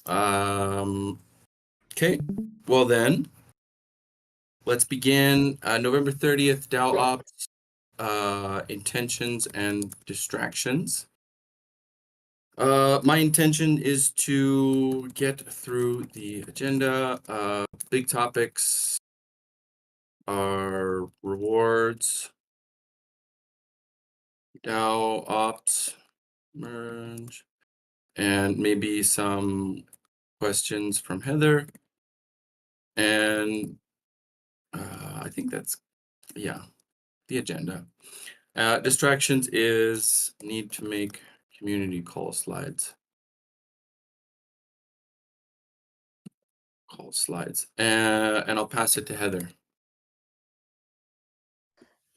Okay, well then, let's begin. November 30th, DAO Ops, intentions and distractions. My intention is to get through the agenda. Big topics are rewards, DAO Ops, merge, and maybe some questions from Heather. And I think that's, yeah, the agenda. Distractions is need to make community call slides. And I'll pass it to Heather.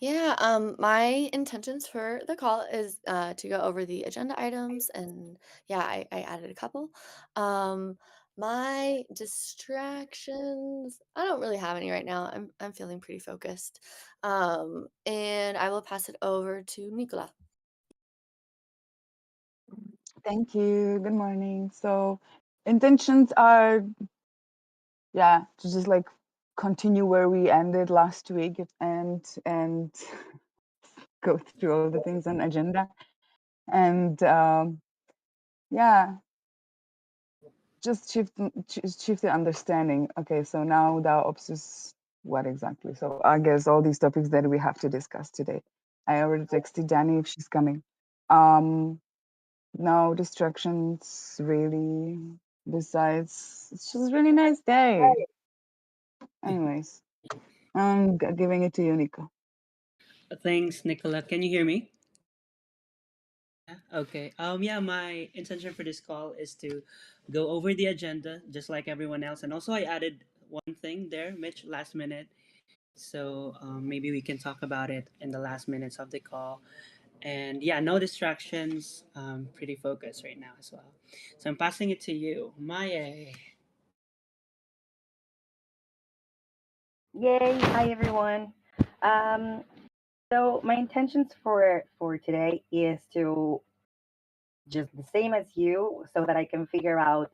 Yeah, my intentions for the call is to go over the agenda items, and yeah, I added a couple. Um, my distractions, I don't really have any right now. I'm feeling pretty focused. And I will pass it over to Nicola. Thank you. Good morning. So, intentions are, yeah, to just like continue where we ended last week and go through all the things on agenda. And yeah, just shift the understanding. Okay, so now the ops is what exactly? So I guess all these topics that we have to discuss today. I already texted Danny if she's coming. No distractions really. Besides, it's just a really nice day. Anyways, I'm giving it to you, Nico. Thanks, Nicola. Can you hear me? Yeah. Okay. Yeah, my intention for this call is to go over the agenda just like everyone else. And also I added one thing there, Mitch, last minute. So maybe we can talk about it in the last minutes of the call. And yeah, no distractions. Pretty focused right now as well. So I'm passing it to you, Maya. Yay! Hi everyone. Um, so my intentions for today is to just the same as you, so that I can figure out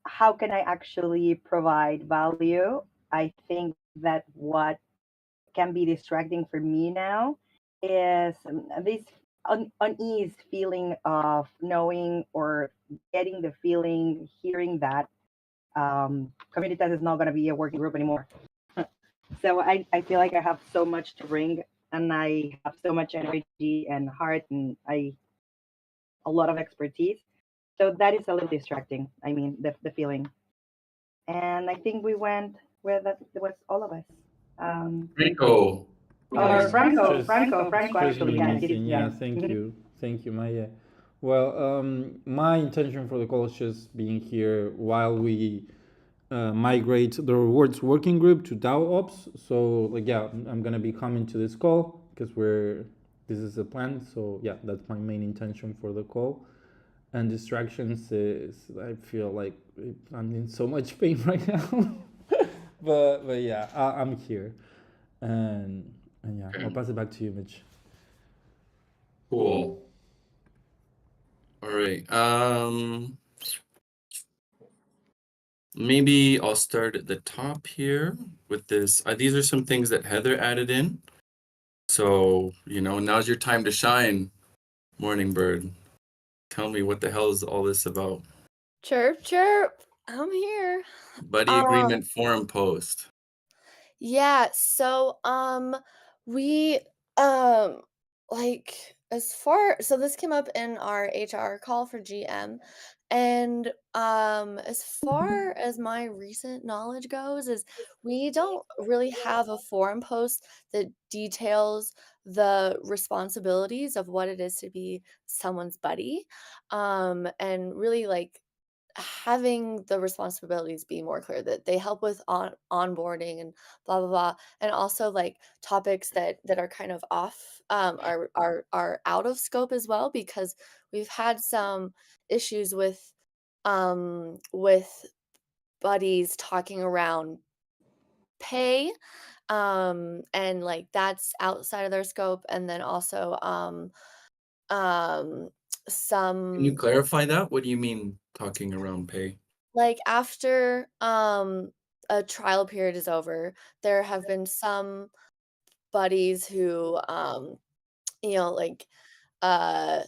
how can I actually provide value. I think that what can be distracting for me now is this unease feeling of knowing or getting the feeling, hearing that Communitas is not going to be a working group anymore. So I feel like I have so much to bring, and I have so much energy and heart, and a lot of expertise. So that is a little distracting. I mean, the feeling. And I think we went where that was all of us. Rico. Or Franco, Just, Franco just actually, me yeah, missing. Yeah, yes. thank you, Maya. Well, my intention for the call is just being here while we migrate the rewards working group to DAO Ops. So, like, yeah, I'm gonna be coming to this call because this is a plan. So, yeah, that's my main intention for the call. And distractions is I feel like I'm in so much pain right now. but yeah, I'm here, and yeah, I'll pass it back to you, Mitch. Cool. All right. Maybe I'll start at the top here with this. These are some things that Heather added in. So, now's your time to shine, Morning Bird. Tell me what the hell is all this about? Chirp, chirp. I'm here. Buddy Um, agreement forum post. Yeah, so we um like as far so this came up in our HR call for GM, and as far as my recent knowledge goes is we don't really have a forum post that details the responsibilities of what it is to be someone's buddy, and really like having the responsibilities be more clear that they help with onboarding and blah blah blah, and also like topics that are kind of off, are out of scope as well, because we've had some issues with buddies talking around pay, and like that's outside of their scope, and then also um Can you some clarify that? What do you mean talking around pay? like after a trial period is over, there have been some buddies who you know, like uh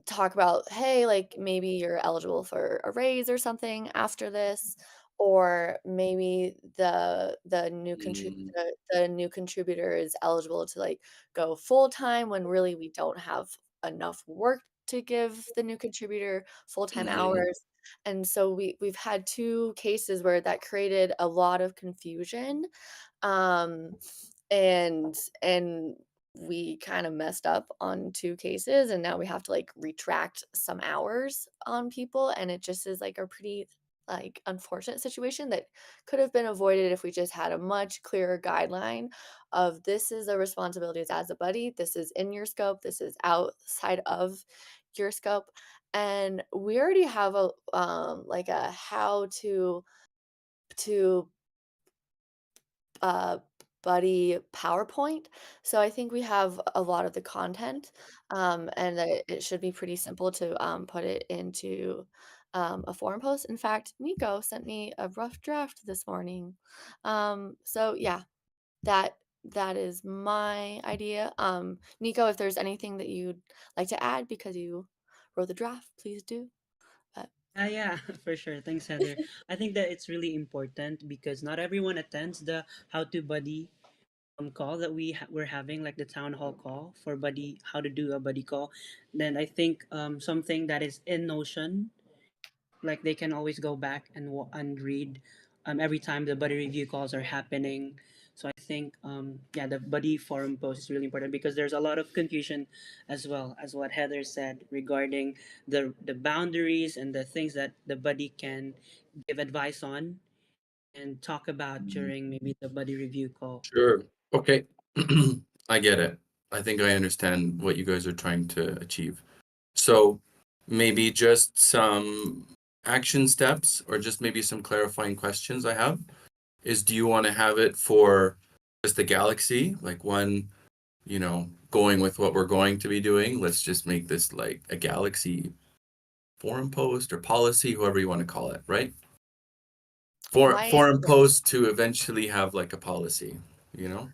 talk about, hey, like maybe you're eligible for a raise or something after this, or maybe Mm, the new contributor is eligible to like go full time when really we don't have enough work to give the new contributor full-time mhm. hours. And so we've had two cases where that created a lot of confusion. um and we kind of messed up on two cases, and now we have to like retract some hours on people, and it just is like a pretty like unfortunate situation that could have been avoided if we just had a much clearer guideline of this is a responsibilities as a buddy, this is in your scope, this is outside of your scope. And we already have a like a how to uh, buddy PowerPoint. So I think we have a lot of the content, and that it should be pretty simple to put it into a forum post. In fact, Nico sent me a rough draft this morning. So yeah, that that is my idea. Nico, if there's anything that you'd like to add because you wrote the draft, please do. But Yeah, for sure. Thanks, Heather. I think that it's really important because not everyone attends the How to Buddy call that we're having, like the town hall call for buddy, how to do a buddy call. Then I think something that is in Notion, like they can always go back and read every time the buddy review calls are happening. So I think yeah, the buddy forum post is really important because there's a lot of confusion, as well as what Heather said regarding the boundaries and the things that the buddy can give advice on and talk about during maybe the buddy review call. Sure. Okay. I get it. I think I understand what you guys are trying to achieve. So maybe just some action steps or just maybe some clarifying questions I have is, do you want to have it for just the galaxy? Like one, going with what we're going to be doing. Let's just make this like a galaxy forum post or policy, whoever you want to call it, right? my Forum post to eventually have like a policy, you know?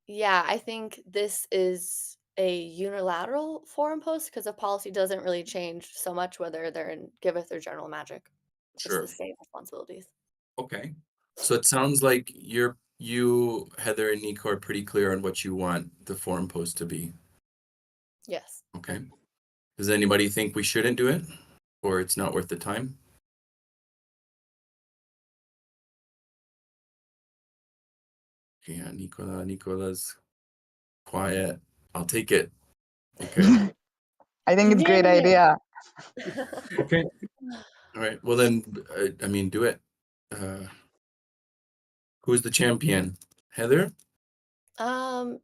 Yeah, I think this is a unilateral forum post because the policy doesn't really change so much whether they're in Giveth or General Magic. It's the Sure. same responsibilities. Okay. So it sounds like you, Heather and Nico are pretty clear on what you want the forum post to be. Yes. Okay. Does anybody think we shouldn't do it or it's not worth the time? Yeah, Nicola's quiet. I'll take it. Okay. I think You it's a great nailed idea. it. Okay. All right. Well then, I mean, do it. Uh, who's the champion? Heather? Um,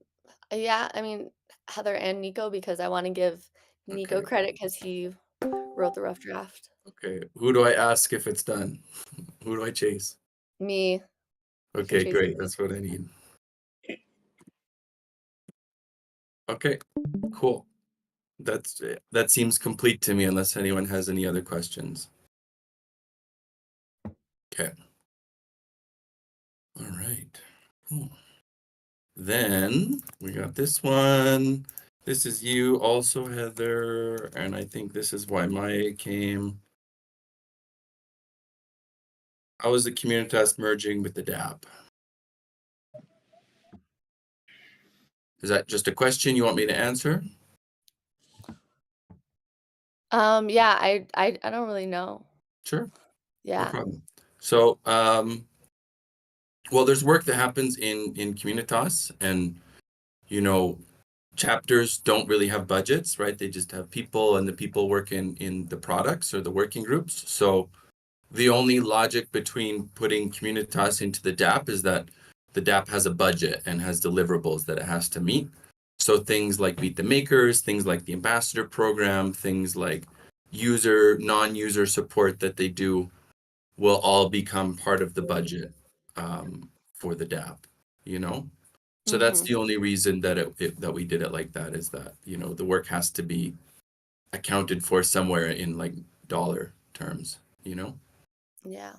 yeah, I mean, Heather and Nico, because I want to give Nico Okay. credit because he wrote the rough draft. Okay. Who do I ask if it's done? Who do I chase? Me, you can Okay, chase great. me. That's what I need. Okay, cool. That seems complete to me unless anyone has any other questions. Okay. All right. Cool. Then we got this one. This is you also, Heather, and I think this is why Maya came. How is the Communitas merging with the DApp? Is that just a question you want me to answer? Yeah, I don't really know. Sure, no Yeah. problem. So, well, there's work that happens in Communitas, and you know, chapters don't really have budgets, right? They just have people, and the people work in the products or the working groups. So the only logic between putting Communitas into the DApp is that the DApp has a budget and has deliverables that it has to meet. So things like Meet the Makers, things like the Ambassador Program, things like non-user support that they do will all become part of the budget for the DApp, you know? So that's Mm-hmm. the only reason that that we did it like that, is that, the work has to be accounted for somewhere in like dollar terms, you know? Yeah.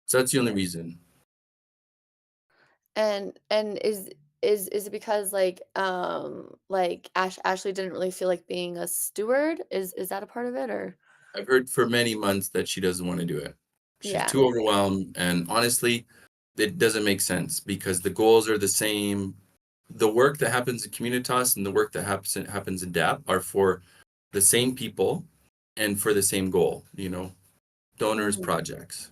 So that's the only reason. And is it because like Ashley didn't really feel like being a steward? Is that a part of it, or I've heard for many months that she doesn't want to do it. She's yeah. too overwhelmed, and honestly, it doesn't make sense because the goals are the same. The work that happens in Communitas and the work that happens in DAP are for the same people and for the same goal, donors, Mhm. projects.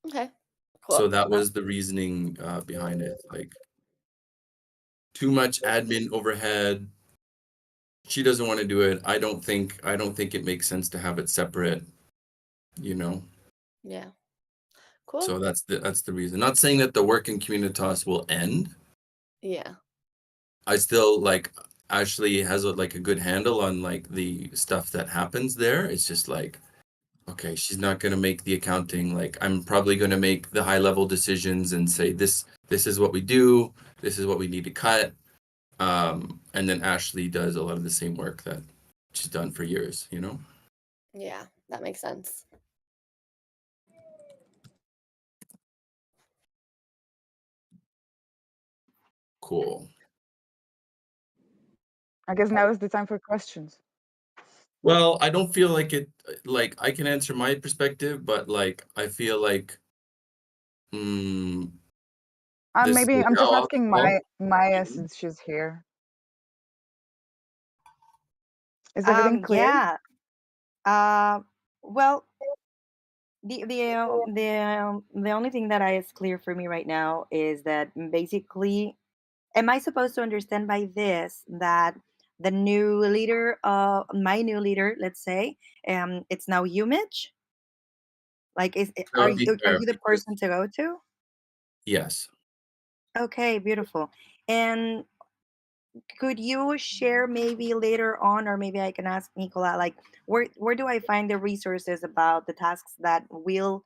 Okay. So Cool. that was the reasoning behind it. Like too much admin overhead. She doesn't want to do it. I don't think it makes sense to have it separate, you know. Yeah. Cool. So that's the reason. Not saying that the work in Communitas will end. Yeah. I still like Ashley has like a good handle on like the stuff that happens there. It's just like, okay, she's not gonna make the accounting. Like I'm probably gonna make the high level decisions and say this is what we do, this is what we need to cut. And then Ashley does a lot of the same work that she's done for years, Yeah. That makes sense. Cool. I guess now is the time for questions. Well, I don't feel like it, like I can answer my perspective, but like I feel like this is Maybe I'm just all asking Maya since she's here. Is everything clear? Yeah. Well, the only thing that is clear for me right now is that basically, am I supposed to understand by this that the new leader, my new leader, let's say, it's now you, Mitch? Like, that would be are fair you the because person to go to? yes. Okay, beautiful. And could you share maybe later on, or maybe I can ask Nicola, like, where do I find the resources about the tasks that will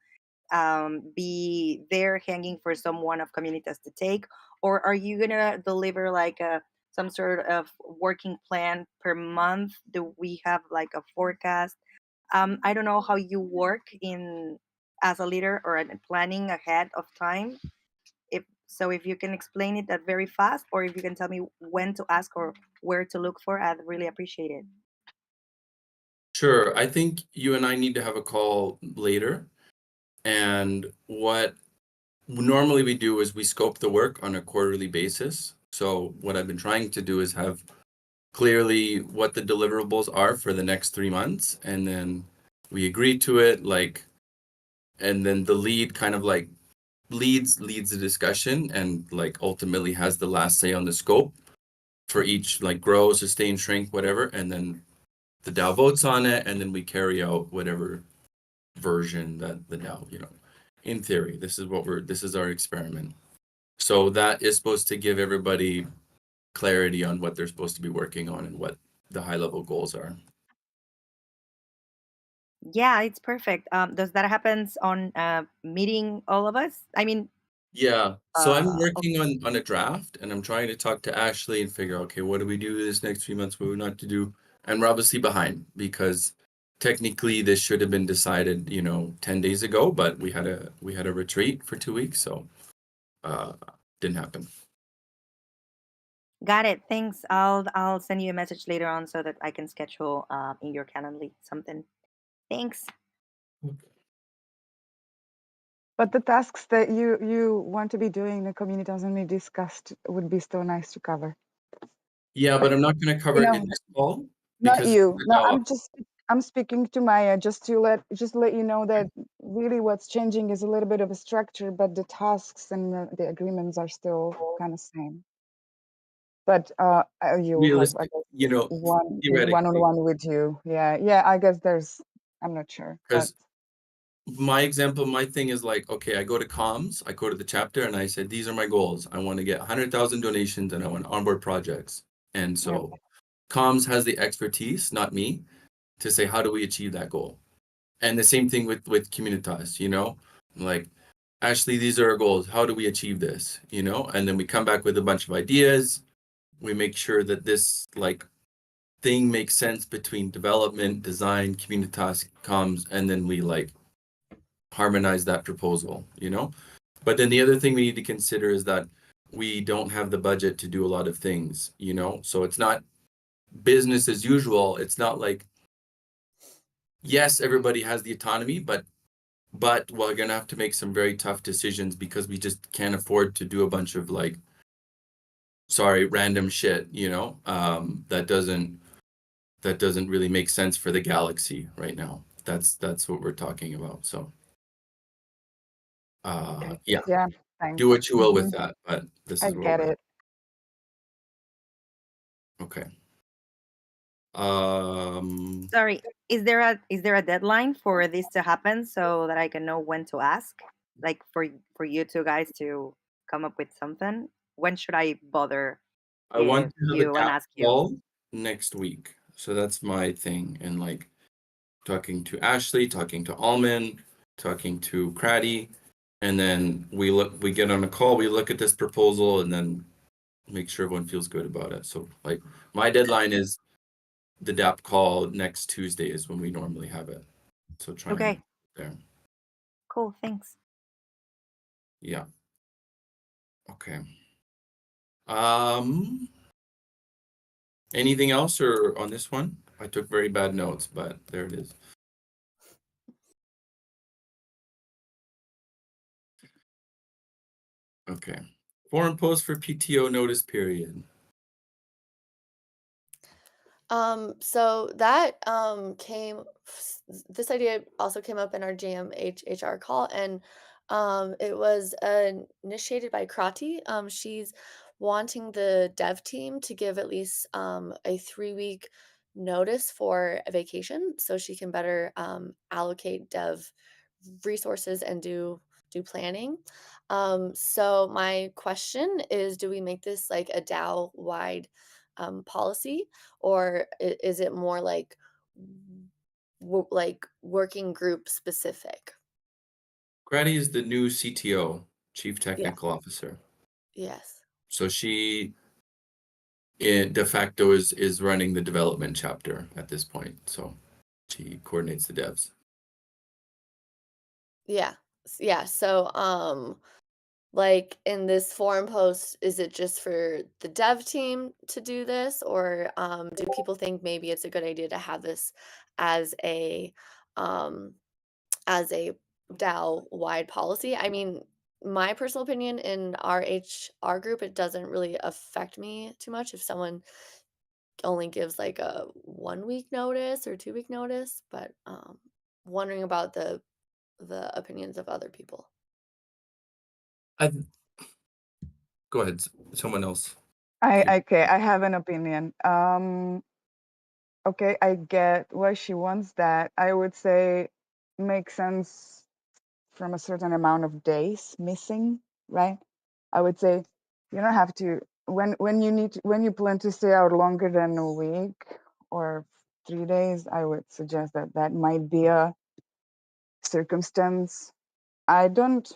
be there hanging for someone of Communitas to take, or are you gonna deliver like a some sort of working plan per month? Do we have like a forecast? I don't know how you work in as a leader or in planning ahead of time. If you can explain it that very fast, or if you can tell me when to ask or where to look for, I'd really appreciate it. Sure. I think you and I need to have a call later. And what normally we do is we scope the work on a quarterly basis. So what I've been trying to do is have clearly what the deliverables are for the next 3 months, and then we agree to it, like, and then the lead kind of like leads the discussion and like ultimately has the last say on the scope for each, like grow, sustain, shrink, whatever, and then the DAO votes on it, and then we carry out whatever version that the DAO, in theory, this is our experiment. So that is supposed to give everybody clarity on what they're supposed to be working on and what the high level goals are. Yeah, it's perfect. Does that happens on meeting all of us? I mean, Yeah. So I'm working okay. on a draft, and I'm trying to talk to Ashley and figure, okay, what do we do this next 3 months? What do we not to do? And we're obviously behind because technically this should have been decided, 10 days ago, but we had a retreat for 2 weeks, so didn't happen. Got it. Thanks. I'll send you a message later on so that I can schedule in your calendar something. Thanks. But the tasks that you want to be doing, the community hasn't been discussed, would be still nice to cover. Yeah, but I'm not going to cover You it know, in this call not because you. No, now I'm speaking to Maya just to let you know that really what's changing is a little bit of a structure, but the tasks and the agreements are still kind of same. But you will have, I realistic, guess, theoretically, one-on-one with you. Yeah. I guess I'm not sure, but because my example, my thing is like, okay, I go to comms, I go to the chapter, and I said, these are my goals. I want to get 100,000 donations, and I want to onboard projects. And yeah. so comms has the expertise, not me, to say, how do we achieve that goal? And the same thing with Communitas, like, Ashley, these are our goals. How do we achieve this? And then we come back with a bunch of ideas. We make sure that thing makes sense between development, design, communitas, comms, and then we like harmonize that proposal, you know? But then the other thing we need to consider is that we don't have the budget to do a lot of things, you know? So it's not business as usual. It's not like, yes, everybody has the autonomy, but we're gonna have to make some very tough decisions because we just can't afford to do a bunch of like, sorry, random shit, you know, that doesn't really make sense for the galaxy right now. That's what we're talking about. So, yeah, Yeah, do thanks. what you will with that, but this I is where get we're at. it. Okay. Sorry, is there a deadline for this to happen so that I can know when to ask? Like for you two guys to come up with something? When should I bother I want to have a you and DAP ask you? call next week. So that's my thing. And like talking to Ashley, talking to Alman, talking to Craddy, and then we get on a call, we look at this proposal and then make sure everyone feels good about it. So like my deadline is the DAP call next Tuesday is when we normally have it. So try and Okay, there. cool, thanks. Yeah. Okay. Anything else or on this one? I took very bad notes, but there it is. Okay. Forum post for PTO notice period. So that this idea also came up in our GM HR call, and it was initiated by Krati. She's wanting the dev team to give at least a 3-week notice for a vacation so she can better allocate dev resources and do planning. So my question is, do we make this like a DAO wide policy, or is it more like like working group specific? Grady is the new CTO, Chief Yes. Technical Officer. Yes. So she de facto is running the development chapter at this point. So she coordinates the devs. Yeah. Yeah. So like in this forum post, is it just for the dev team to do this, or do people think maybe it's a good idea to have this as a um as a DAO wide policy? I mean, my personal opinion, in our HR group, it doesn't really affect me too much if someone only gives like a 1 week notice or 2 week notice, but wondering about the opinions of other people. I go ahead. Someone else. I have an opinion. Okay, I get why she wants that. I would say makes sense from a certain amount of days missing, right? I would say you don't have to when you plan to stay out longer than a week or 3 days. I would suggest that that might be a circumstance. I don't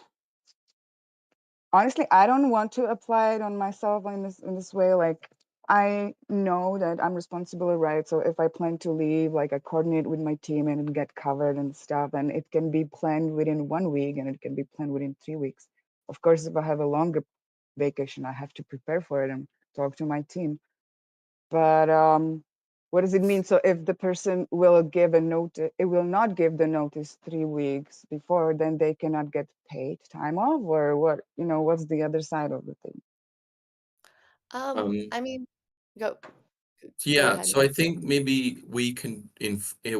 honestly, I don't want to apply it on myself in this way. Like, I know that I'm responsible, right? So if I plan to leave, like I coordinate with my team and get covered and stuff, and it can be planned within 1 week and it can be planned within 3 weeks. Of course, if I have a longer vacation, I have to prepare for it and talk to my team. But what does it mean? So if the person will give a notice, it will not give the notice 3 weeks before, then they cannot get paid time off, or what? What's the other side of the thing? I mean, go Yeah, ahead. so I think maybe we can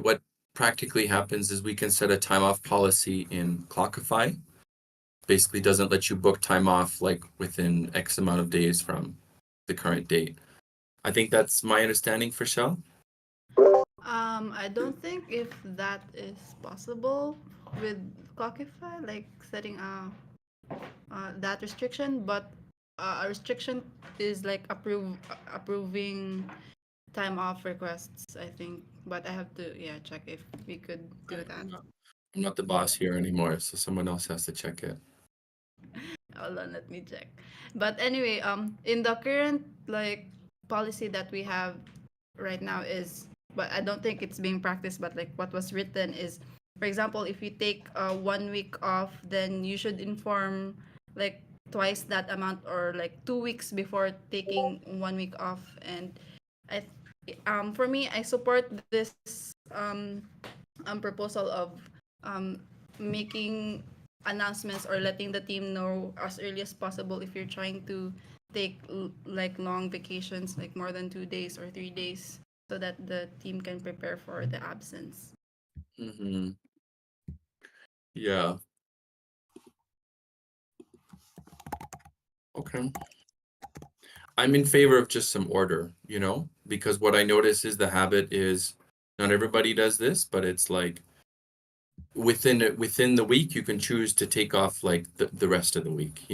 what practically happens is we can set a time off policy in Clockify. Basically doesn't let you book time off like within X amount of days from the current date. I think that's my understanding for Shell. I don't think if that is possible with Clockify, like setting that restriction, but a restriction is like approving time off requests, I think. But I have to check if we could do Right, that. I'm not the boss here anymore, so someone else has to check it. Hold on, let me check. But anyway, in the current like policy that we have right now is, but I don't think it's being practiced, but like what was written is, for example, if you take 1 week off, then you should inform like twice that amount, or like 2 weeks before taking 1 week off. And I for me, I support this proposal of um, making announcements or letting the team know as early as possible if you're trying to take like long vacations, like more than 2 days or 3 days, so that the team can prepare for the absence. Mm-hmm. Yeah. Okay. I'm in favor of just some order, because what I notice is the habit is not everybody does this, but it's like within the week you can choose to take off like the rest of the week,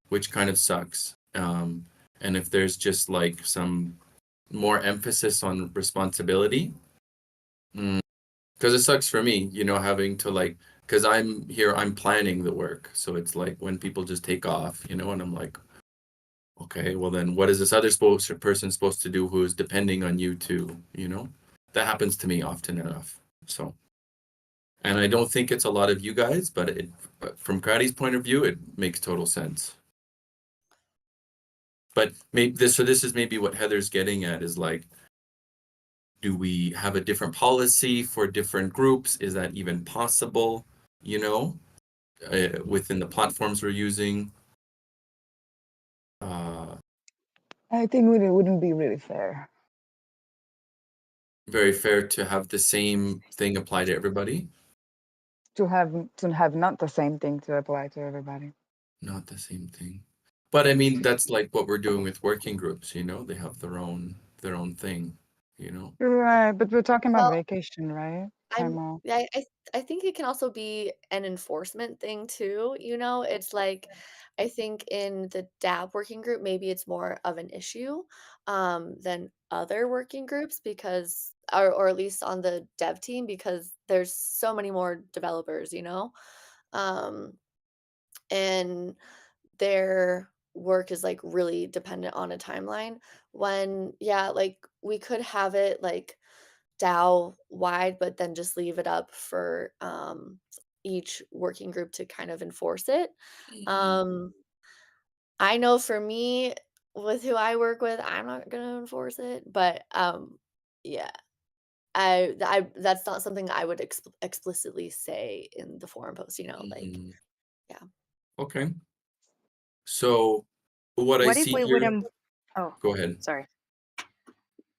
which kind of sucks. And if there's just like some more emphasis on responsibility, because it sucks for me, having to like, because I'm planning the work, so it's like when people just take off, and I'm like, okay, well then what is this other person supposed to do who's depending on you too, that happens to me often enough. So, and I don't think it's a lot of you guys, but from Kratty's point of view, it makes total sense. But maybe this is maybe what Heather's getting at, is like, do we have a different policy for different groups? Is that even possible, within the platforms we're using? I think it wouldn't be really fair. Very fair to have the same thing apply to everybody? To have not the same thing to apply to everybody. Not the same thing. But I mean, that's like what we're doing with working groups, they have their own thing, Right, but we're talking about Well, vacation, right? Time off. yeah, I think it can also be an enforcement thing too, It's like I think in the DAB working group, maybe it's more of an issue than other working groups, because or at least on the dev team, because there's so many more developers, Um and their work is like really dependent on a timeline. When yeah, like we could have it like DAO wide, but then just leave it up for each working group to kind of enforce it. Mhm. Um, I know for me, with who I work with, I'm not gonna enforce it, but yeah, I that's not something I would explicitly say in the forum post. Like Mhm. yeah. Okay. So what I What if see we would here, oh, go ahead. sorry.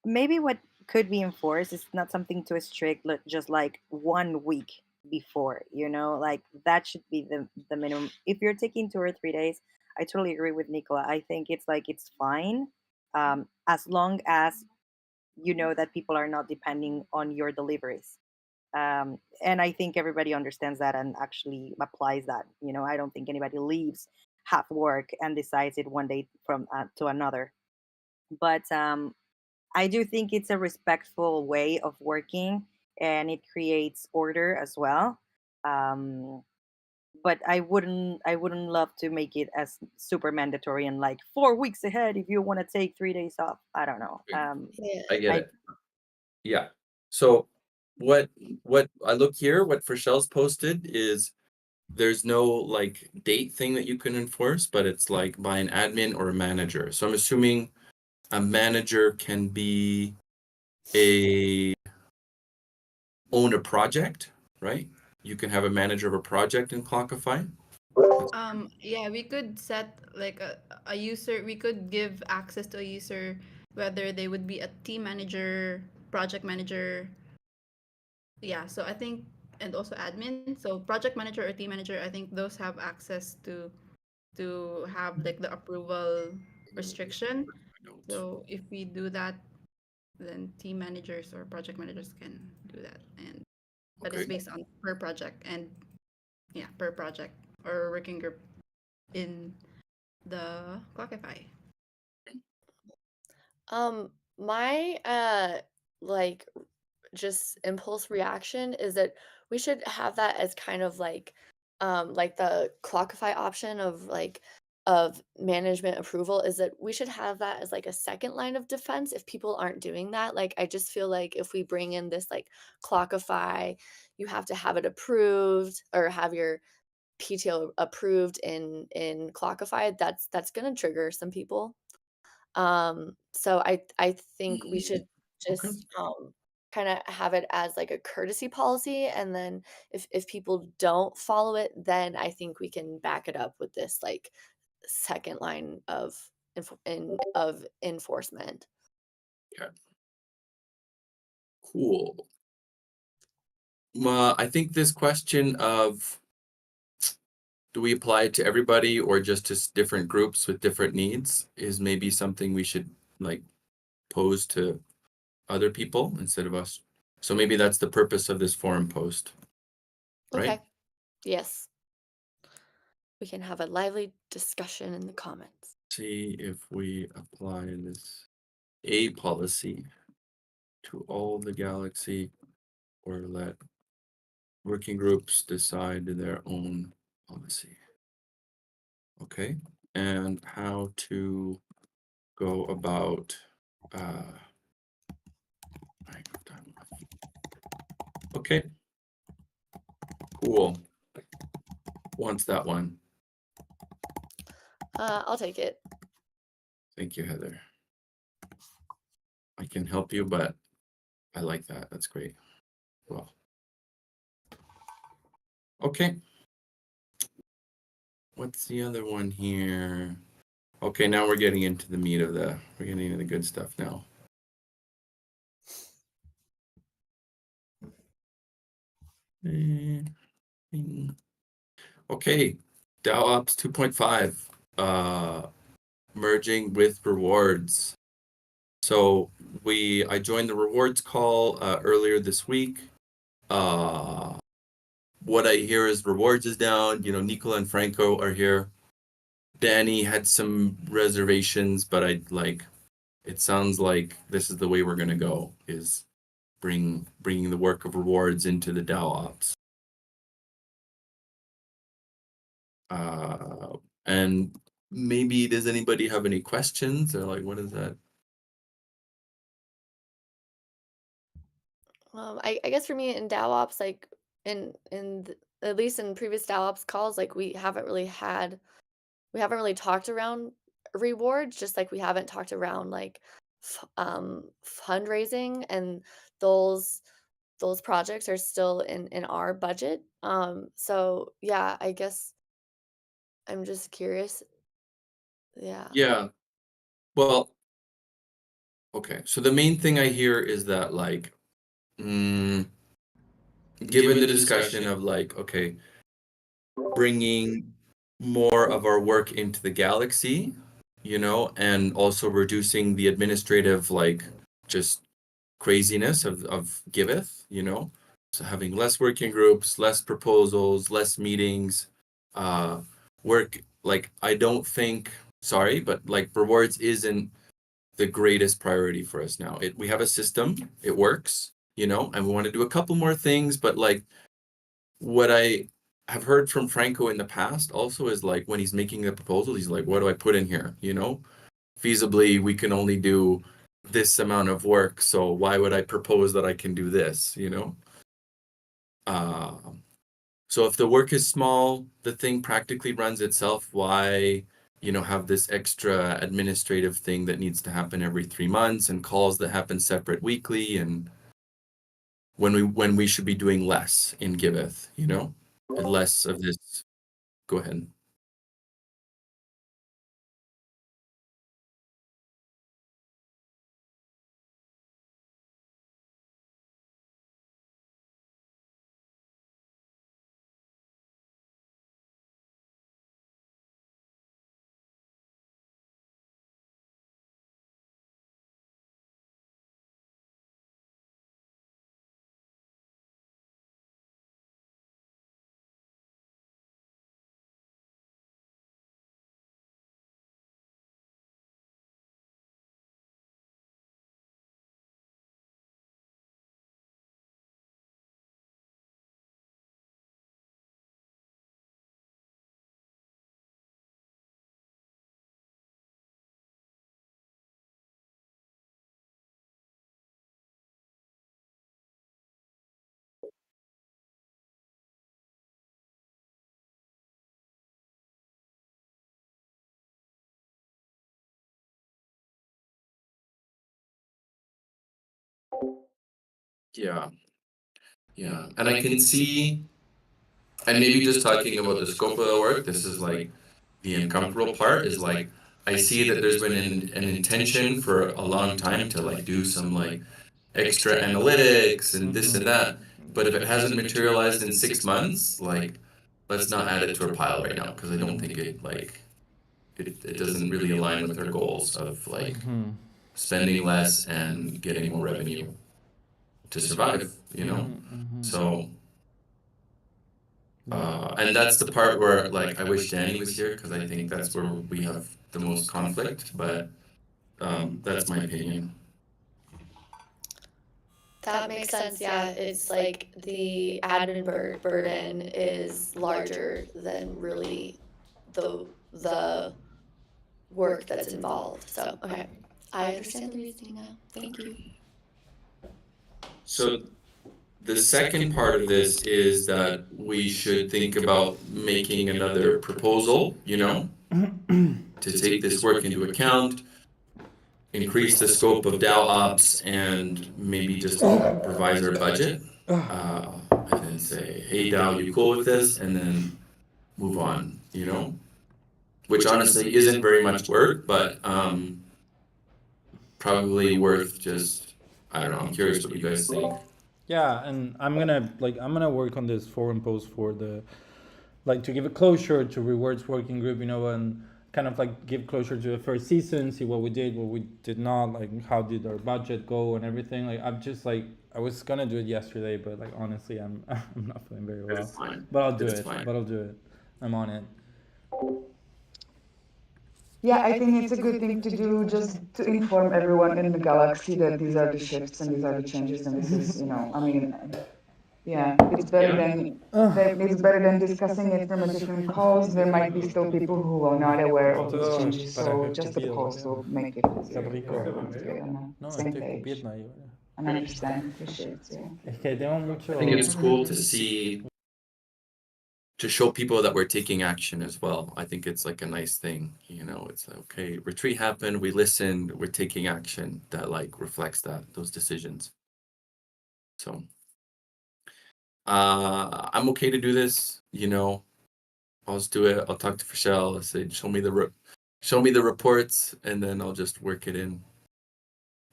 Maybe what could be enforced is not something too strict, just like 1 week before, like that should be the minimum. If you're taking 2 or 3 days, I totally agree with Nicola. I think it's fine, as long as you know that people are not depending on your deliveries. And I think everybody understands that and actually applies that. I don't think anybody leaves half work and decides it one day from to another. But I do think it's a respectful way of working, and it creates order as well. Um, but I wouldn't love to make it as super mandatory and like 4 weeks ahead if you want to take 3 days off. I don't know. Yeah. I get I it. Yeah. So what I look here, what Frichelle's posted is there's no like date thing that you can enforce, but it's like by an admin or a manager. So I'm assuming a manager can be own a project, right? You can have a manager of a project in Clockify. Yeah, we could set like a user, we could give access to a user, whether they would be a team manager, project manager. Yeah, so I think, and also admin. So project manager or team manager, I think those have access to have like the approval restriction. Notes. So if we do that, then team managers or project managers can do that, and that is Okay. based on per project, and yeah, per project or working group in the Clockify. My like just impulse reaction is that we should have that as kind of like the clockify option of like management approval is that we should have that as like a second line of defense if people aren't doing that. Like, I just feel like if we bring in this like Clockify, you have to have it approved or have your PTO approved in Clockify. That's gonna trigger some people. So I think we should Okay. just kind of have it as like a courtesy policy, and then if people don't follow it, then I think we can back it up with this like second line of of enforcement. Okay. Cool. I think this question of do we apply it to everybody or just to different groups with different needs is maybe something we should like pose to other people instead of us. So maybe that's the purpose of this forum post, right? Okay. Yes. We can have a lively discussion in the comments. See if we apply this A policy to all the galaxy or let working groups decide their own policy. Okay. And how to go about okay. Cool. Wants that one. I'll take it. Thank you, Heather. I can help you, but I like that. That's great. Well, okay. What's the other one here? Okay, now we're getting into the meat of we're getting into the good stuff now. Okay, DAO Ops 2.5, merging with rewards. So I joined the rewards call earlier this week. What I hear is rewards is down. You know, Nicola and Franco are here. Danny had some reservations, but it sounds like this is the way we're gonna go, is bringing the work of rewards into the DAO ops. And maybe does anybody have any questions or like what is that? I guess for me in DAO ops, like at least in previous DAO ops calls, like we haven't really talked around rewards, just like we haven't talked around like fundraising, and those projects are still in our budget. So yeah, I guess I'm just curious. Yeah. Yeah. Well, okay. So the main thing I hear is that like given the discussion of like, okay, bringing more of our work into the galaxy, you know, and also reducing the administrative like just craziness of Giveth, you know. So having less working groups, less proposals, less meetings, work like I don't think sorry, but like rewards isn't the greatest priority for us now. We have a system, it works, you know, and we want to do a couple more things, but like what I have heard from Franco in the past also is like when he's making the proposal, he's like, what do I put in here? You know, feasibly, we can only do this amount of work. So why would I propose that I can do this? You know? So if the work is small, the thing practically runs itself. Why, you know, have this extra administrative thing that needs to happen every 3 months and calls that happen separate weekly and when we should be doing less in Giveth, you know? And less of this. Go ahead. Yeah. Yeah. And I can see, and maybe just talking about the scope of the work, this is like the uncomfortable part is like, I see that there's been an intention for a long time to like do some like extra analytics and this and that. But if it hasn't materialized in 6 months, like, let's not add it to our pile right now because I don't think it doesn't really align with their goals of like spending less and getting more revenue to survive, you know? So, and that's the part where like I wish Danny was here because I think that's where we have the most conflict, but that's my opinion. That makes sense. Yeah, it's like the admin burden is larger than really the work that's involved. So, okay, I understand the reasoning now. Thank you. So the second part of this is that we should think about making another proposal, you know, to take this work into account, increase the scope of DAO ops, and maybe just revise our budget. And then say, hey, DAO, you cool with this? And then move on, you know? Which honestly isn't very much work, but probably worth just, I don't know, I'm curious what you guys think. Yeah, and I'm gonna work on this forum post for the like to give a closure to rewards working group, you know, and kind of like give closure to the first season, see what we did, what we did not, like how did our budget go and everything. Like I'm just like I was gonna do it yesterday, but like honestly I'm I'm not feeling very well. It's fine. But I'll do It's it. fine. But I'll do it. I'm on it. Yeah, I think it's a good thing to do just to inform everyone in the galaxy that these are the shifts and these are the changes and this is, I mean, yeah, it's better than discussing it from a different cause. There might be still people who are not aware of these changes, so just a post will make it easier for everyone to be on the same page and understand the shifts. Yeah. Es que tengo mucho. I think it's cool to see, to show people that we're taking action as well. I think it's like a nice thing, you know, it's like, okay, retreat happened, we listened, we're taking action that like reflects those decisions. So, I'm okay to do this, you know, I'll just do it. I'll talk to Fischel. I'll say, show me the reports, and then I'll just work it in.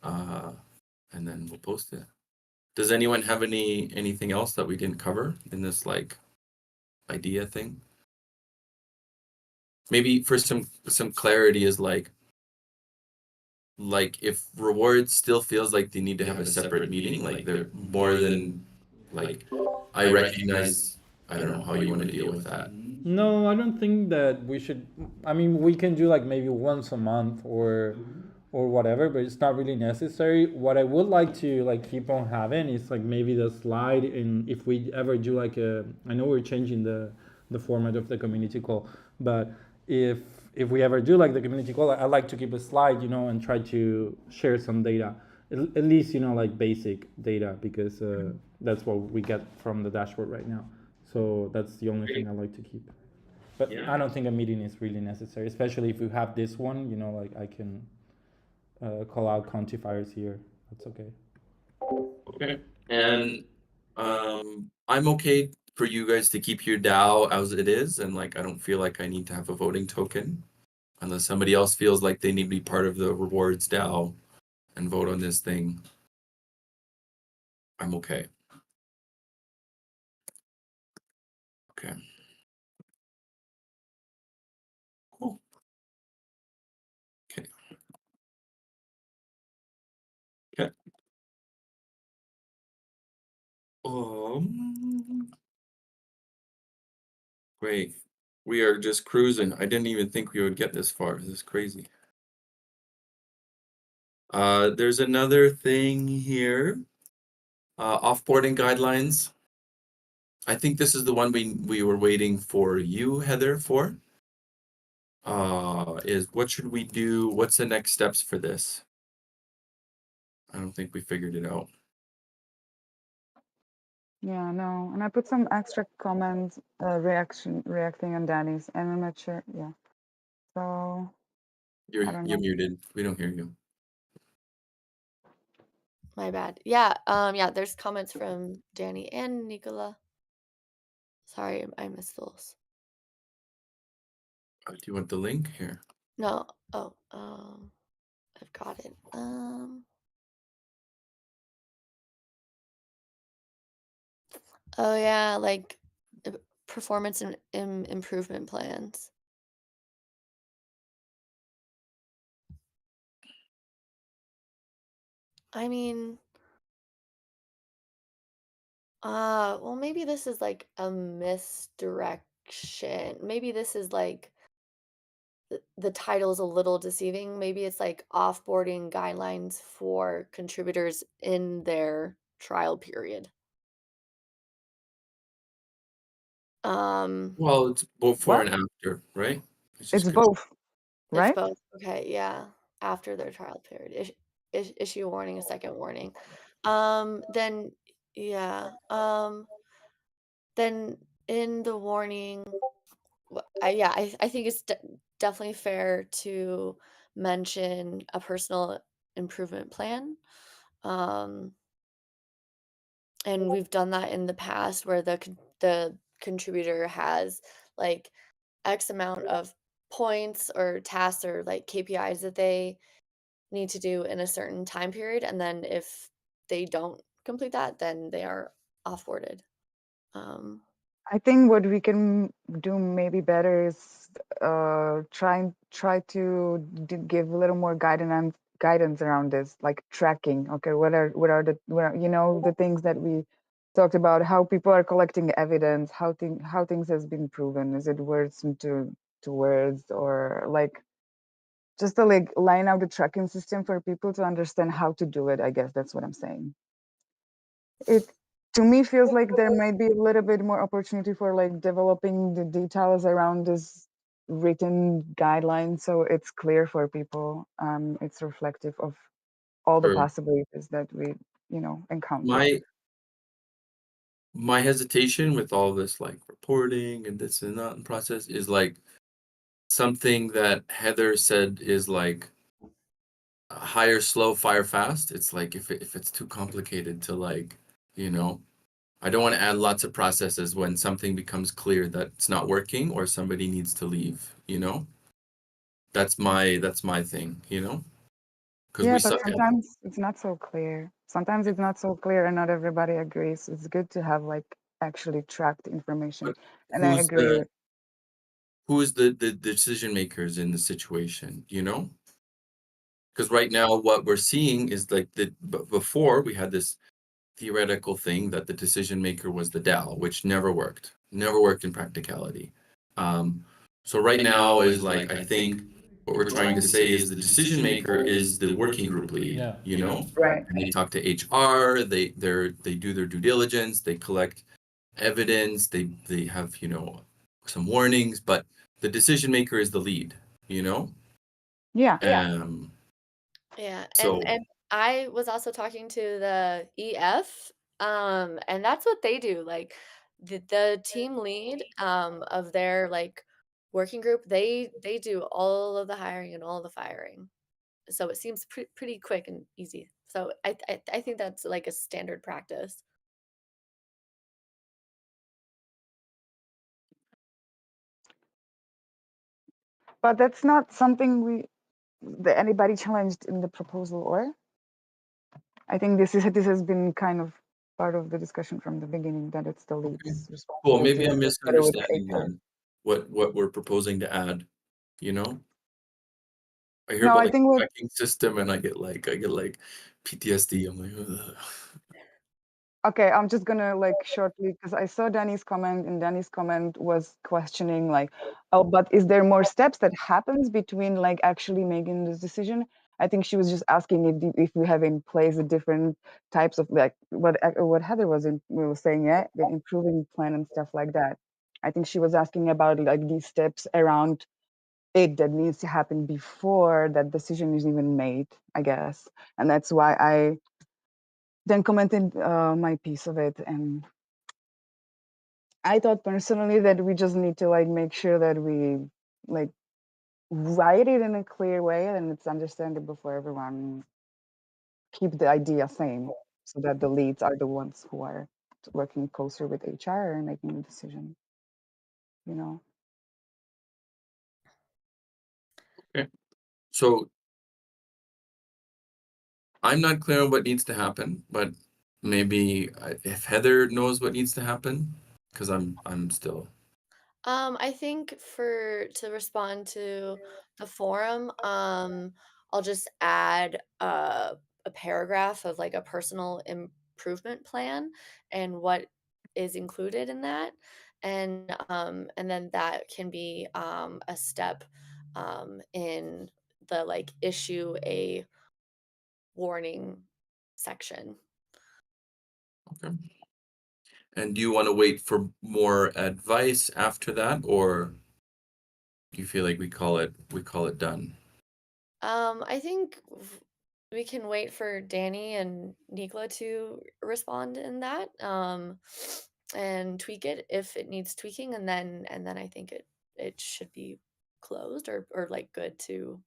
And then we'll post it. Does anyone have anything else that we didn't cover in this like idea thing? Maybe for some clarity is like if rewards still feels like they need to have a separate meeting, like they're more than like I recognize. I don't know how you want to deal with that. No, I don't think that we should. I mean, we can do like maybe once a month or whatever, but it's not really necessary. What I would like to like keep on having is like maybe the slide, and if we ever do like I know we're changing the format of the community call, but if we ever do like the community call, I like to keep a slide, you know, and try to share some data, at least, you know, like basic data, because that's what we get from the dashboard right now. So that's the only thing I like to keep. But yeah. I don't think a meeting is really necessary, especially if you have this one, you know, like I can call out quantifiers here. That's okay. Okay. And I'm okay for you guys to keep your DAO as it is, and like I don't feel like I need to have a voting token unless somebody else feels like they need to be part of the rewards DAO and vote on this thing. I'm okay. Okay. Cool. Okay. Okay. Great. We are just cruising. I didn't even think we would get this far. This is crazy. There's another thing here. Offboarding guidelines. I think this is the one we were waiting for you, Heather, for. Is what should we do? What's the next steps for this? I don't think we figured it out. Yeah, no, and I put some extra comments, reacting on Danny's, and I'm not sure. Yeah, so You're muted. We don't hear you. My bad. Yeah, yeah, there's comments from Danny and Nicola. Sorry, I missed those. Do you want the link here? No. Oh, I've got it. Oh yeah, like performance and improvement plans. I mean, well, maybe this is like a misdirection. Maybe this is like the title is a little deceiving. Maybe it's like offboarding guidelines for contributors in their trial period. Um, Well, it's before What? and after, right? It's just It's both, it's right? both. Okay, yeah, after their trial period. Issue a warning, a second warning. Then yeah. Then in the warning, I think it's definitely fair to mention a personal improvement plan. Um, and we've done that in the past where the contributor has like X amount of points or tasks or like KPIs that they need to do in a certain time period, and then if they don't complete that, then they are offboarded. Um, I think what we can do maybe better is try to give a little more guidance around this, like tracking. Okay, what are the things that we talked about, how people are collecting evidence, how things has been proven. Is it words to words, or like just to like line out the tracking system for people to understand how to do it. I guess that's what I'm saying. It to me feels like there might be a little bit more opportunity for like developing the details around this written guideline so it's clear for people. It's reflective of all the Sure. possibilities that we encounter. My hesitation with all this like reporting and this and that and process is like something that Heather said is like hire slow, fire fast. It's like if it's too complicated to like, you know, I don't want to add lots of processes when something becomes clear that it's not working or somebody needs to leave, you know? That's my thing, you know? Because Yeah, we but suck at it. sometimes it's not so clear. Sometimes it's not so clear and not everybody agrees. It's good to have like actually tracked information. But And I who's agree the with who's the decision makers in the situation, you know? Because right now what we're seeing is like before we had this theoretical thing that the decision maker was the DAO, which never worked in practicality. Um, so right now is like I think what we're trying to say is the decision maker is the working group lead, Yeah. you know, right. and they talk to HR, they do their due diligence, they collect evidence, they have some warnings, but the decision maker is the lead, you know. Yeah. Yeah, So and I was also talking to the EF, and that's what they do. Like the team lead of their like working group, they do all of the hiring and all the firing. So it seems pretty quick and easy. So I think that's like a standard practice. But that's not something that anybody challenged in the proposal, or I think this has been kind of part of the discussion from the beginning that it's the lead's Well, responsibility maybe I'm together with the misunderstanding HR. then what we're proposing to add, you know? I hear No, about I like think what tracking system and I get like PTSD. I'm like, ugh. Okay, I'm just gonna like shortly because I saw Danny's comment and Danny's comment was questioning like, oh, but is there more steps that happens between like actually making this decision? I think she was just asking if we have in place the different types of like what Heather was saying, yeah, the improving plan and stuff like that. I think she was asking about like these steps around it that needs to happen before that decision is even made, I guess, and that's why I then commented my piece of it. And I thought personally that we just need to like make sure that we like write it in a clear way and it's understandable for everyone. keep the idea same, so that the leads are the ones who are working closer with HR and making the decision. You know. Okay. So I'm not clear on what needs to happen, but maybe if Heather knows what needs to happen, because I'm still. I think to respond to the forum, I'll just add a paragraph of like a personal improvement plan and what is included in that, and then that can be a step in the like issue a warning section. Okay. And do you want to wait for more advice after that, or do you feel like we call it done? I think we can wait for Danny and Nikla to respond in that, and tweak it if it needs tweaking, and then I think it should be closed or like good to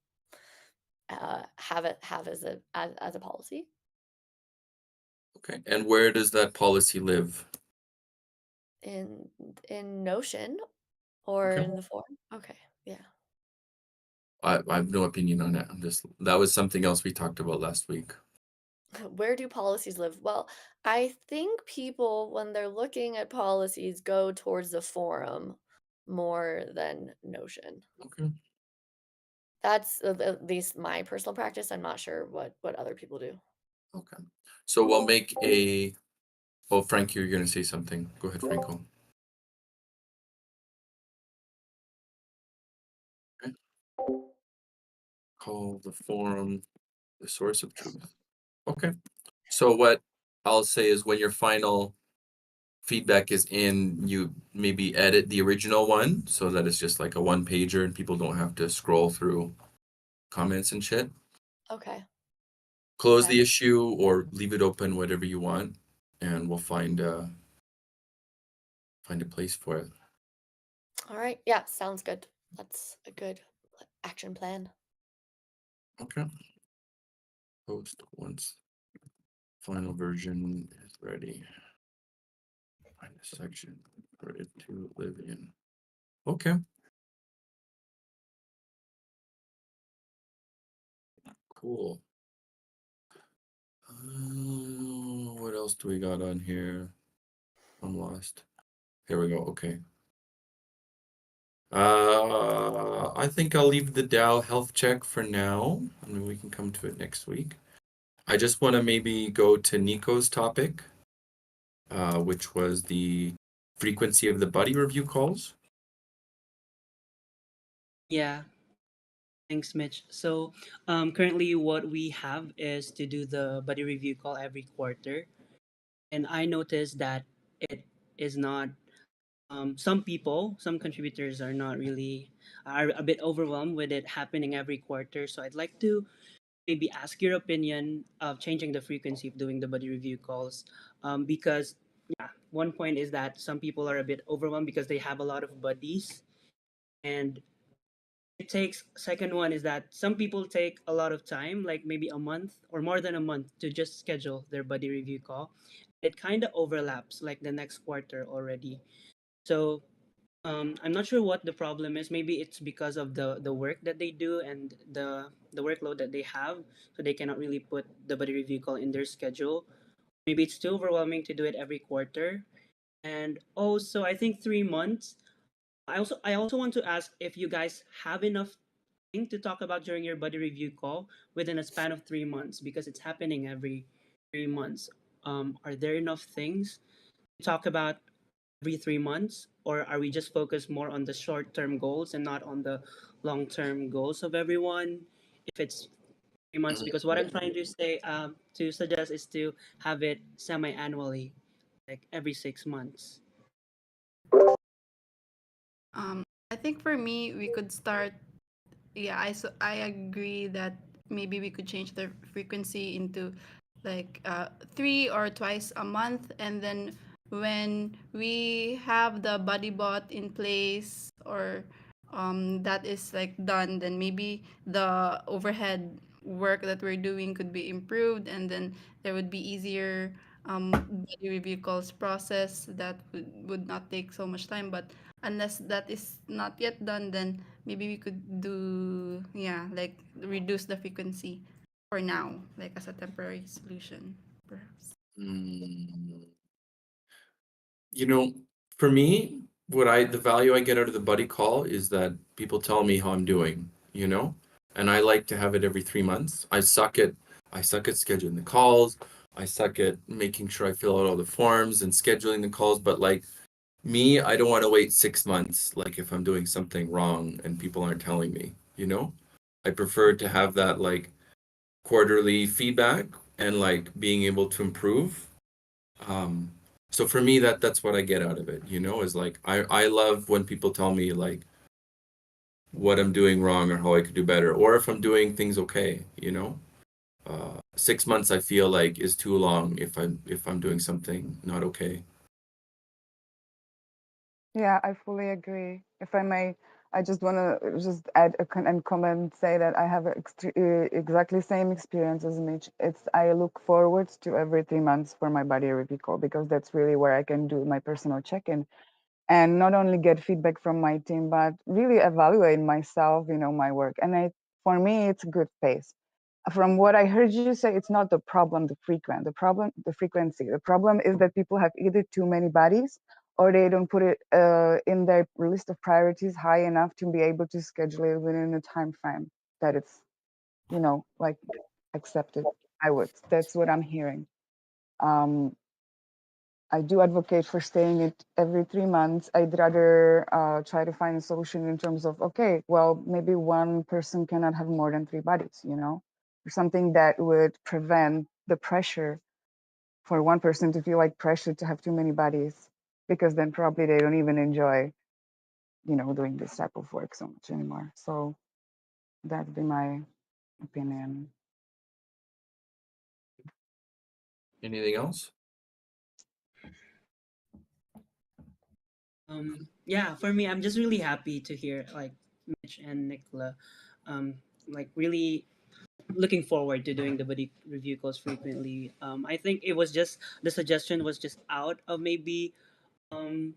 have as a policy. Okay. And where does that policy live? in in Notion or Okay. in the forum. Okay, yeah. I have no opinion on that. That was something else we talked about last week. Where do policies live? Well, I think people, when they're looking at policies, go towards the forum more than Notion. Okay. That's at least my personal practice. I'm not sure what other people do. Okay. So we'll make a. Oh, Frank, you're going to say something. Go ahead, Franco. Okay. Call the forum the source of truth. Okay. So what I'll say is when your final feedback is in, you maybe edit the original one so that it's just like a one pager and people don't have to scroll through comments and shit. Okay. Close Okay. the issue or leave it open, whatever you want, and we'll find a place for it. All right. Yeah, sounds good. That's a good action plan. Okay. Post once final version is ready. Find a section for it to live in. Okay. Cool. What else do we got on here? I'm lost. Here we go. Okay. I think I'll leave the Dow health check for now. I mean, we can come to it next week. I just want to maybe go to Nico's topic, which was the frequency of the buddy review calls. Yeah, thanks, Mitch. So, currently, what we have is to do the buddy review call every quarter, and I noticed that it is not. Some people, some contributors are a bit overwhelmed with it happening every quarter. So, I'd like to maybe ask your opinion of changing the frequency of doing the buddy review calls, because yeah, one point is that some people are a bit overwhelmed because they have a lot of buddies, and it takes second one is that some people take a lot of time, like maybe a month or more than a month, to just schedule their buddy review call. It kind of overlaps like the next quarter already. So I'm not sure what the problem is. Maybe it's because of the work that they do and the workload that they have, so they cannot really put the buddy review call in their schedule. Maybe it's too overwhelming to do it every quarter. And also, I think 3 months. I also want to ask if you guys have enough thing to talk about during your buddy review call within a span of 3 months, because it's happening every 3 months. Are there enough things to talk about every 3 months, or are we just focused more on the short-term goals and not on the long-term goals of everyone? If it's 3 months, because what I'm trying to say to suggest is to have it semi-annually, like every 6 months. I think for me, we could start. Yeah, I agree that maybe we could change the frequency into like 3 or twice a month, and then when we have the buddy bot in place or that is like done, then maybe the overhead work that we're doing could be improved, and then there would be easier body review calls process that would not take so much time. But unless that is not yet done, then maybe we could do, yeah, like reduce the frequency for now, like as a temporary solution, perhaps. Mm. You know, for me, the value I get out of the buddy call is that people tell me how I'm doing, you know? And I like to have it every 3 months. I suck at scheduling the calls. I suck at making sure I fill out all the forms and scheduling the calls. But like me, I don't want to wait 6 months, like if I'm doing something wrong and people aren't telling me, you know? I prefer to have that like quarterly feedback and like being able to improve. Um, so for me, that's what I get out of it, is like I love when people tell me like what I'm doing wrong or how I could do better, or if I'm doing things okay. 6 months I feel like is too long if I'm doing something not okay. Yeah, I fully agree. If I may, I just want to just add and comment, say that I have exactly same experience as Mitch. I look forward to every 3 months for my body review call, because that's really where I can do my personal check-in and not only get feedback from my team, but really evaluate myself, my work. And for me, it's a good pace. From what I heard you say, it's not the problem, the frequency. The problem is that people have either too many bodies, or they don't put it in their list of priorities high enough to be able to schedule it within a time frame that it's, like accepted. That's what I'm hearing. Um, I do advocate for staying it every 3 months. I'd rather try to find a solution in terms of, okay, well, maybe one person cannot have more than 3 bodies, or something that would prevent the pressure for one person to feel like pressure to have too many bodies, because then probably they don't even enjoy, doing this type of work so much anymore. So that'd be my opinion. Anything else? Yeah, for me, I'm just really happy to hear like Mitch and Nicola, um, like really looking forward to doing the buddy review calls frequently. I think it was just the suggestion was just out of maybe um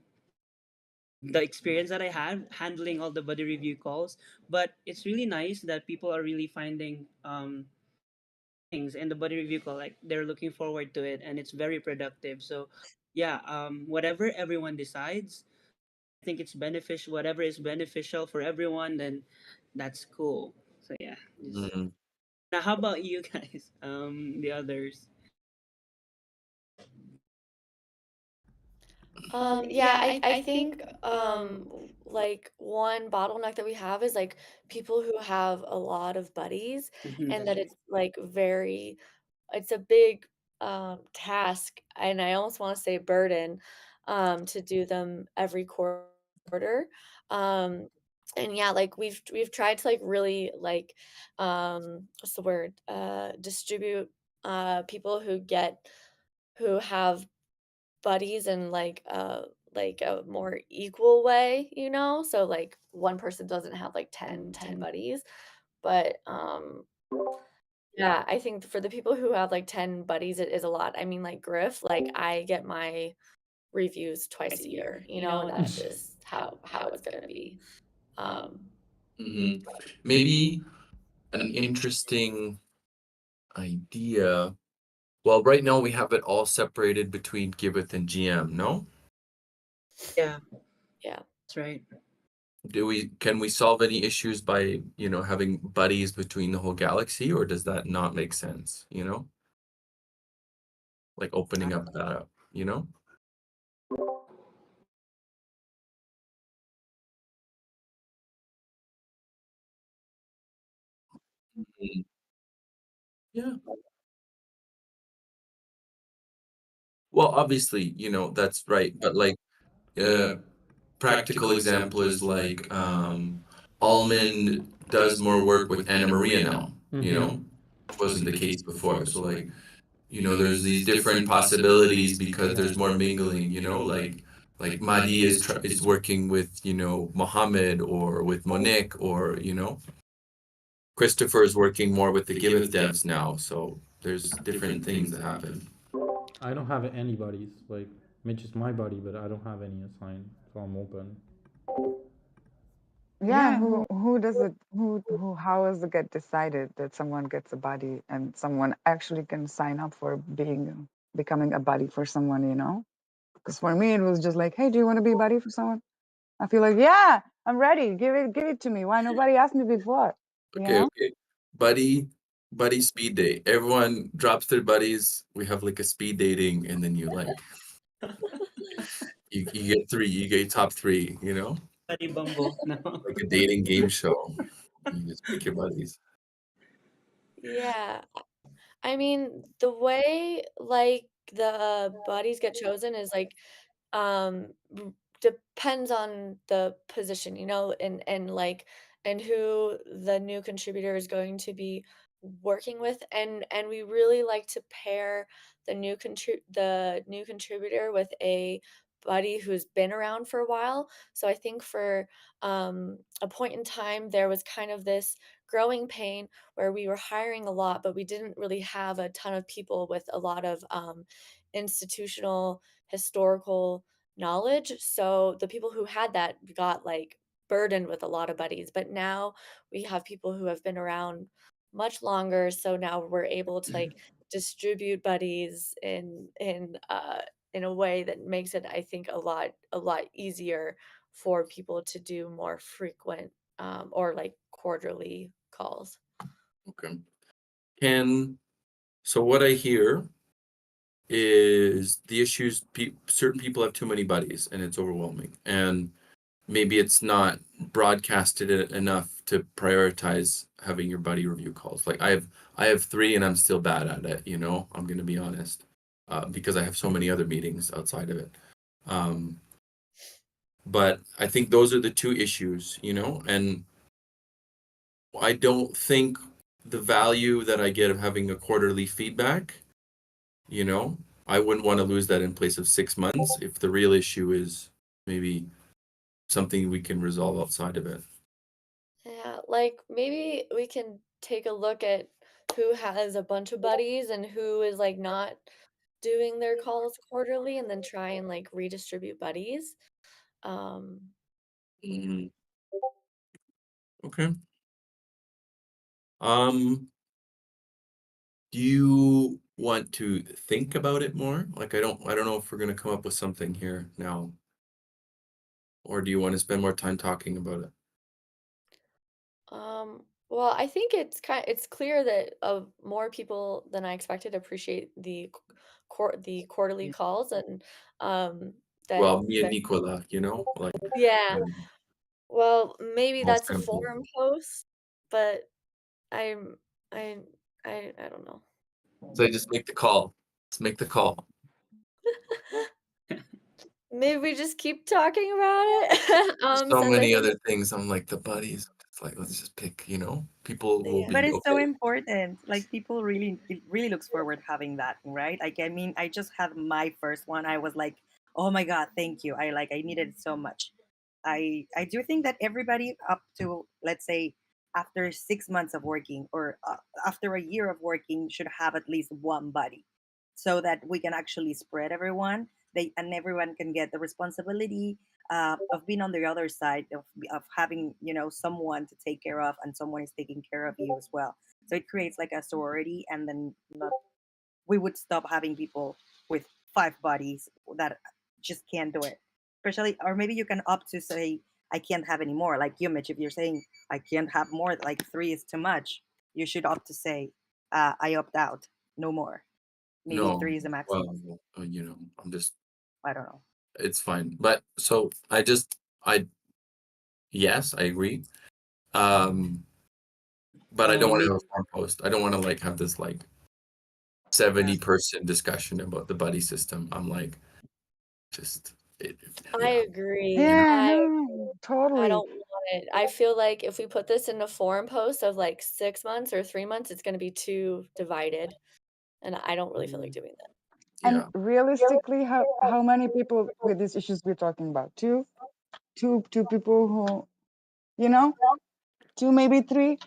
the experience that I had handling all the buddy review calls, but it's really nice that people are really finding things in the buddy review call, like they're looking forward to it, and it's very productive. So yeah, whatever everyone decides, I think it's beneficial. Whatever is beneficial for everyone, then that's cool. So yeah, just Mm. now. How about you guys? The others. Yeah, I think like one bottleneck that we have is like people who have a lot of buddies, Mhm. and that it's like it's a big task, and I almost want to say burden to do them every quarter. Um and yeah, like we've tried to like really like what's the word? Distribute people who have buddies in like a more equal way, you know? So like one person doesn't have like 10 buddies, but yeah, I think for the people who have like 10 buddies, it is a lot. I mean, like Griff, like I get my reviews twice a year, you know, and that's just how it's gonna be. Um Hmm. Maybe an interesting idea. Well, right now we have it all separated between Giveth and GM, no? Yeah, yeah. that's right. Can we solve any issues by, having buddies between the whole galaxy, or does that not make sense, Like opening up that up? Mhm. Yeah. Well, obviously, that's right. But like, uh, practical example is like, Almond does more work with Anna Maria now, which wasn't the case before. So like, there's these different possibilities because there's more mingling, like Mahdi is working with, Mohammed or with Monique or. Christopher is working more with the Giveth devs now, so there's different things that happen. I don't have any buddies. Like Mitch is my buddy, but I don't have any assigned, so I'm open. Yeah, who does it? Who? How does it get decided that someone gets a buddy and someone actually can sign up for becoming a buddy for someone? You know, because for me it was just like, hey, do you want to be a buddy for someone? I feel like, yeah, I'm ready. Give it to me. Why nobody asked me before? Okay, You know? okay. Buddy speed date. Everyone drops their buddies. We have like a speed dating, and then you get three. You get top three. You know, Buddy Bumble. No. like a dating game show. You just pick your buddies. Yeah. I mean, the way like the buddies get chosen is like depends on the position, you know, and like and who the new contributor is going to be working with, and we really like to pair the new contributor with a buddy who's been around for a while. So I think for a point in time there was kind of this growing pain where we were hiring a lot, but we didn't really have a ton of people with a lot of institutional historical knowledge. So the people who had that got like burdened with a lot of buddies. But now we have people who have been around much longer. So now we're able to like distribute buddies in a way that makes it, I think, a lot easier for people to do more frequent or like quarterly calls. Okay. So what I hear is the issues. Certain people have too many buddies, and it's overwhelming. And maybe it's not broadcasted enough to prioritize having your buddy review calls. Like I have three, and I'm still bad at it. You know, I'm gonna be honest, because I have so many other meetings outside of it. But I think those are the two issues. You know, and I don't think the value that I get of having a quarterly feedback, you know, I wouldn't want to lose that in place of 6 months if the real issue is maybe something we can resolve outside of it. Yeah, like maybe we can take a look at who has a bunch of buddies and who is like not doing their calls quarterly and then try and like redistribute buddies. Um, Mhm. Okay. Um, do you want to think about it more? Like I don't know if we're gonna come up with something here now, or do you want to spend more time talking about it? well, I think it's clear that more people than I expected appreciate the quarterly Yeah. calls and um Well, than me and Nicola, you know, like yeah. Well, maybe small that's a sample. forum post, but I'm I I don't know. So just make the call. Let's make the call. Maybe we just keep talking about it. There's so Since I many think other things. I'm like the buddies. It's like let's just pick. You know, people will yeah. But be it's so okay. important. Like people really, it really looks forward having that, right? Like I mean, I just had my first one. I was like, oh my god, thank you. I needed it so much. I do think that everybody up to, let's say, after 6 months of working, or after a year of working, should have at least one buddy, so that we can actually spread everyone. And everyone can get the responsibility of being on the other side of having, someone to take care of, and someone is taking care of you as well. So it creates like a sorority, and then not, we would stop having people with five bodies that just can't do it. Especially, or maybe you can opt to say, I can't have any more. Like you, Mitch, if you're saying I can't have more, like three is too much, you should opt to say, I opt out, no more. Maybe No, three is the maximum. well, you know, I'm just. I don't know. It's fine. But so yes, I agree. But I don't So want to maybe, have a farm post. I don't want to like have this like 70-person discussion about the buddy system. I'm like, just I yeah, agree. you know. Yeah, I no, I totally. don't want it. I feel like if we put this in a forum post of like 6 months or 3 months, it's going to be too divided, and I don't really feel like doing that. And Yeah. realistically, how many people with these issues we're talking about? Two people who, you know, two, maybe three.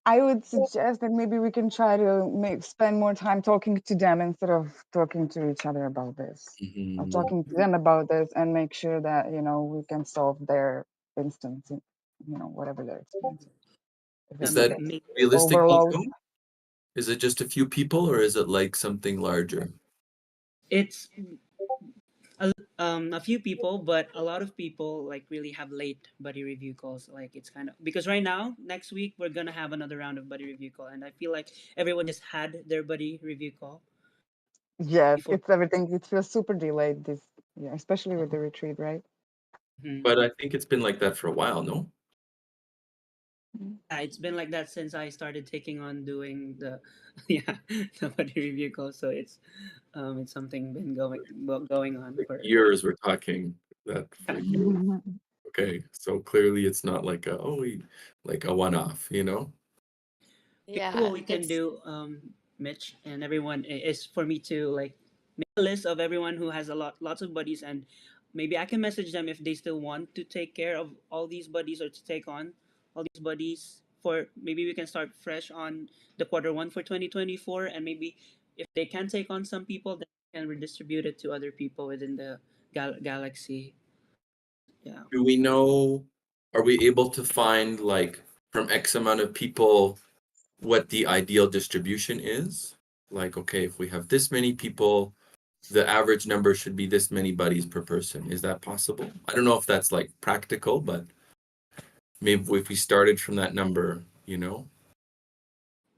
I would suggest that maybe we can try to spend more time talking to them instead of talking to each other about this. Or Mhm. talking to them about this and make sure that we can solve their instance, whatever their experience is. If Is it's that like realistically overload. so? Is it just a few people, or is it like something larger? It's a few people, but a lot of people like really have late buddy review calls. Like it's kind of because right now, next week we're gonna have another round of buddy review call, and I feel like everyone just had their buddy review call Yes, before. it's everything. It feels super delayed this year, especially with the retreat, right? Mhm. But I think it's been like that for a while, no? Yeah, it's been like that since I started taking on doing the yeah the buddy review call. So it's something been going on Like for years we're talking that for years. Okay, so clearly it's not like like a one-off, you know? maybe Yeah, what we can it's do, Mitch and everyone, is for me to like make a list of everyone who has lots of buddies, and maybe I can message them if they still want to take care of all these buddies or to take on all these buddies. For maybe we can start fresh on the quarter 1 for 2024, and maybe if they can take on some people, then we can redistribute it to other people within the galaxy. Yeah. Do we know, are we able to find like from X amount of people what the ideal distribution is? Like, okay, if we have this many people, the average number should be this many buddies per person. Is that possible? I don't know if that's like practical, but maybe if we started from that number,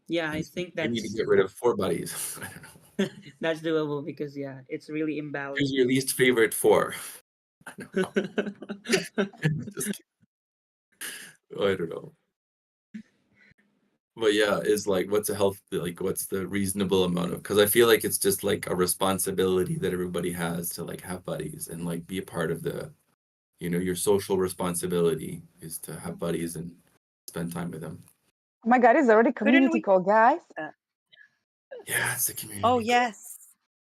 Yeah, I and think we need to that's get rid of 4 buddies. I don't know. that's doable because yeah, it's really Who's imbalanced. your least favorite 4? I don't know. Just kidding. I don't know. But yeah, is like what's the reasonable amount of, because I feel like it's just like a responsibility that everybody has to like have buddies and like be a part of your social responsibility is to have buddies and spend time with them. Oh my God, it's already Couldn't community we? call, guys. Yeah, it's the Oh community. yes,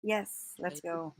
yes. Let's go.